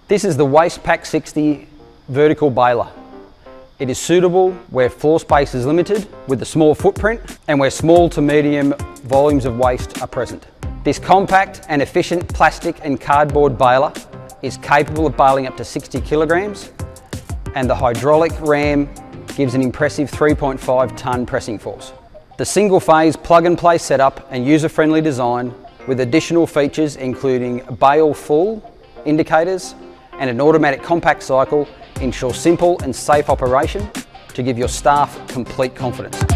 This is the WastePac 60 vertical baler. It is suitable where floor space is limited with a small footprint and where small to medium volumes of waste are present. This compact and efficient plastic and cardboard baler is capable of baling up to 60 kilograms, and the hydraulic ram gives an impressive 3.5 tonne pressing force. The single phase plug and play setup and user-friendly design with additional features including bale full indicators and an automatic compact cycle ensure simple and safe operation to give your staff complete confidence.